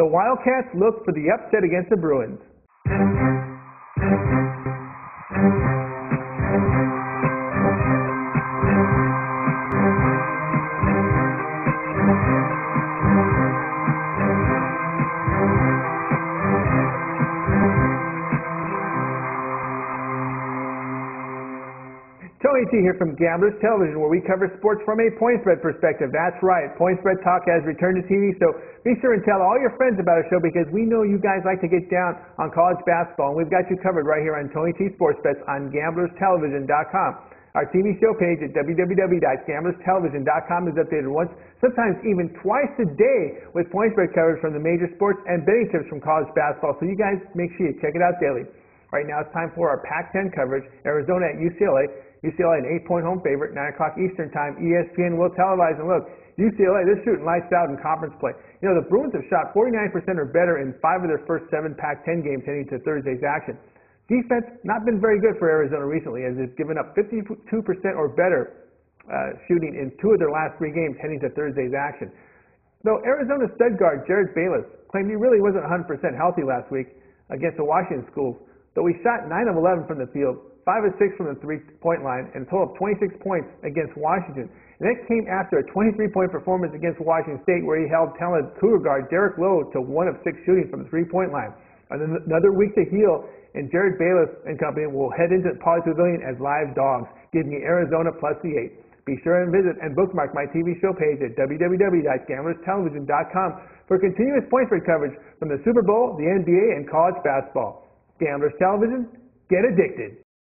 The Wildcats look for the upset against the Bruins. Tony T here from Gamblers Television, where we cover sports from a point spread perspective. That's right, point spread talk has returned to TV, so be sure and tell all your friends about our show because we know you guys like to get down on college basketball, and we've got you covered right here on Tony T Sports Bets on GamblersTelevision.com. Our TV show page at www.gamblerstelevision.com is updated once, sometimes even twice a day with point spread coverage from the major sports and betting tips from college basketball, so you guys make sure you check it out daily. Right now it's time for our Pac-10 coverage, Arizona at UCLA. UCLA an 8-point home favorite, 9 o'clock Eastern time. ESPN will televise, and look, UCLA, they're shooting lights out in conference play. You know, the Bruins have shot 49% or better in 5 of their first 7 Pac-10 games heading to Thursday's action. Defense, not been very good for Arizona recently, as it's given up 52% or better shooting in 2 of their last 3 games heading to Thursday's action. Though Arizona stud guard Jared Bayless claimed he really wasn't 100% healthy last week against the Washington Schools, though he shot 9 of 11 from the field, 5 of 6 from the three-point line, and a total of 26 points against Washington. And that came after a 23-point performance against Washington State, where he held talented Cougar guard Derek Lowe to 1 of 6 shooting from the three-point line. Another week to heal, and Jared Bayless and company will head into Pauley Pavilion as live dogs, giving me Arizona plus the 8. Be sure and visit and bookmark my TV show page at www.gamblerstelevision.com for continuous point spread coverage from the Super Bowl, the NBA, and college basketball. Gamblers Television, get addicted.